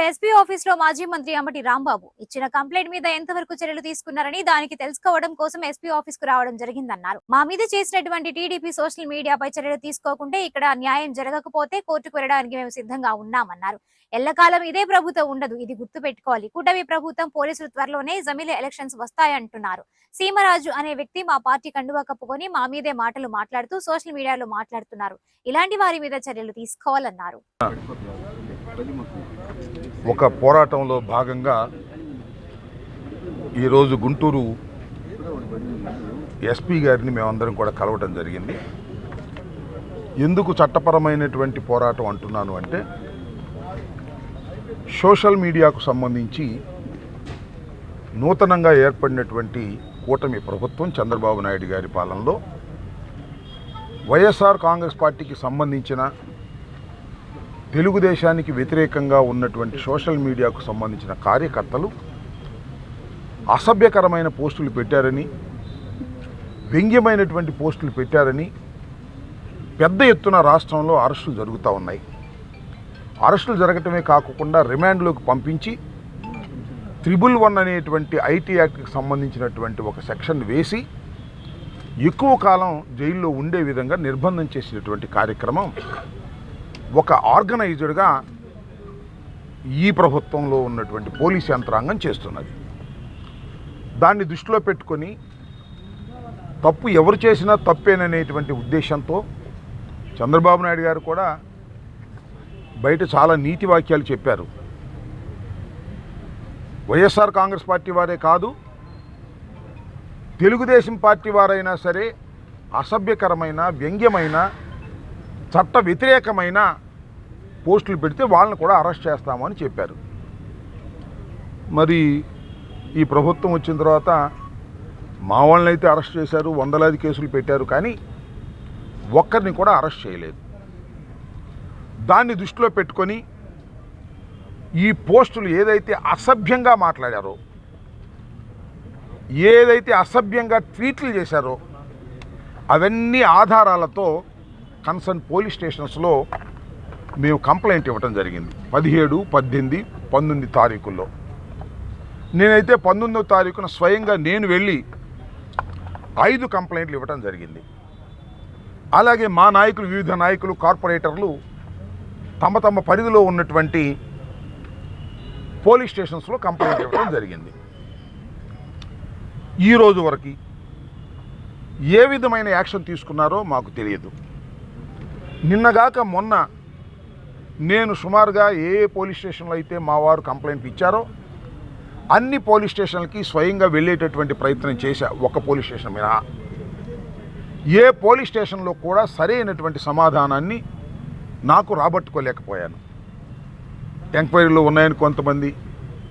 SP office లో మాజీ మంత్రి అంబటి రాంబాబు ఇచ్చిన కంప్లైంట్ మీద ఎంతవరకు చర్యలు తీసుకున్నారని దానికి తెలుసుకోవడం కోసం ఎస్పీ ఆఫీస్ కు రావడం జరిగిందన్నారు. మా మీద చేసినటువంటి టీడీపీ సోషల్ మీడియాపై చర్యలు తీసుకోకుంటే ఇక్కడ న్యాయం జరగకపోతే కోర్టుకు వెళ్ళడానికి మేము సిద్ధంగా ఉన్నామన్నారు. ఎల్లకాలం ఇదే ప్రభుత్వం ఉండదు, ఇది గుర్తు పెట్టుకోవాలి. కూటమి ప్రభుత్వం పోలీసులు త్వరలోనే జమిలీ ఎలక్షన్స్ వస్తాయంటున్నారు. సీమరాజు అనే వ్యక్తి మా పార్టీ కండువా కప్పుకొని మా మీదే మాటలు మాట్లాడుతూ సోషల్ మీడియాలో మాట్లాడుతున్నారు. ఇలాంటి వారి మీద చర్యలు తీసుకోవాలన్నారు. ఒక పోరాటంలో భాగంగా ఈరోజు గుంటూరు ఎస్పీ గారిని మేమందరం కూడా కలవటం జరిగింది. ఎందుకు చట్టపరమైనటువంటి పోరాటం అంటున్నాను అంటే, సోషల్ మీడియాకు సంబంధించి నూతనంగా ఏర్పడినటువంటి కూటమి ప్రభుత్వం చంద్రబాబు నాయుడు గారి పాలనలో వైఎస్ఆర్ కాంగ్రెస్ పార్టీకి సంబంధించిన తెలుగుదేశానికి వ్యతిరేకంగా ఉన్నటువంటి సోషల్ మీడియాకు సంబంధించిన కార్యకర్తలు అసభ్యకరమైన పోస్టులు పెట్టారని, వ్యంగ్యమైనటువంటి పోస్టులు పెట్టారని పెద్ద ఎత్తున రాష్ట్రంలో అరెస్టులు జరుగుతూ ఉన్నాయి. అరెస్టులు జరగటమే కాకుండా రిమాండ్లోకి పంపించి 111 అనేటువంటి ఐటీ యాక్ట్కి సంబంధించినటువంటి ఒక సెక్షన్ వేసి ఎక్కువ కాలం జైల్లో ఉండే విధంగా నిర్బంధం చేసినటువంటి కార్యక్రమం ఒక ఆర్గనైజ్డ్గా ఈ ప్రభుత్వంలో ఉన్నటువంటి పోలీస్ యంత్రాంగం చేస్తున్నది. దాన్ని దృష్టిలో పెట్టుకొని తప్పు ఎవరు చేసినా తప్పేననేటువంటి ఉద్దేశంతో చంద్రబాబు నాయుడు గారు కూడా బయట చాలా నీతి వాక్యాలు చెప్పారు. వైఎస్ఆర్ కాంగ్రెస్ పార్టీ వారే కాదు, తెలుగుదేశం పార్టీ వారైనా సరే అసభ్యకరమైన, వ్యంగ్యమైన, చట్ట వ్యతిరేకమైన పోస్టులు పెడితే వాళ్ళని కూడా అరెస్ట్ చేస్తామని చెప్పారు. మరి ఈ ప్రభుత్వం వచ్చిన తర్వాత మా వాళ్ళని అయితే అరెస్ట్ చేశారు, వందలాది కేసులు పెట్టారు, కానీ ఒక్కరిని కూడా అరెస్ట్ చేయలేదు. దాన్ని దృష్టిలో పెట్టుకొని ఈ పోస్టులు ఏదైతే అసభ్యంగా మాట్లాడారో, ఏదైతే అసభ్యంగా ట్వీట్లు చేశారో అవన్నీ ఆధారాలతో కన్సర్న్ పోలీస్ స్టేషన్స్లో మేము కంప్లైంట్ ఇవ్వటం జరిగింది. 17, 18, 19 తారీఖుల్లో. నేనైతే 19వ తారీఖున స్వయంగా నేను వెళ్ళి 5 కంప్లైంట్లు ఇవ్వటం జరిగింది. అలాగే మా నాయకులు, వివిధ నాయకులు, కార్పొరేటర్లు తమ తమ పరిధిలో ఉన్నటువంటి పోలీస్ స్టేషన్స్లో కంప్లైంట్ ఇవ్వడం జరిగింది. ఈరోజు వరకు ఏ విధమైన యాక్షన్ తీసుకున్నారో మాకు తెలియదు. నిన్నగాక మొన్న నేను సుమారుగా ఏ పోలీస్ స్టేషన్లో అయితే మా వారు కంప్లైంట్ ఇచ్చారో అన్ని పోలీస్ స్టేషన్లకి స్వయంగా వెళ్ళేటటువంటి ప్రయత్నం చేశా. ఒక పోలీస్ స్టేషన్ మీద ఏ పోలీస్ స్టేషన్లో కూడా సరైనటువంటి సమాధానాన్ని నాకు రాబట్టుకోలేకపోయాను. ఎంక్వైరీలో ఉన్నాయని కొంతమంది,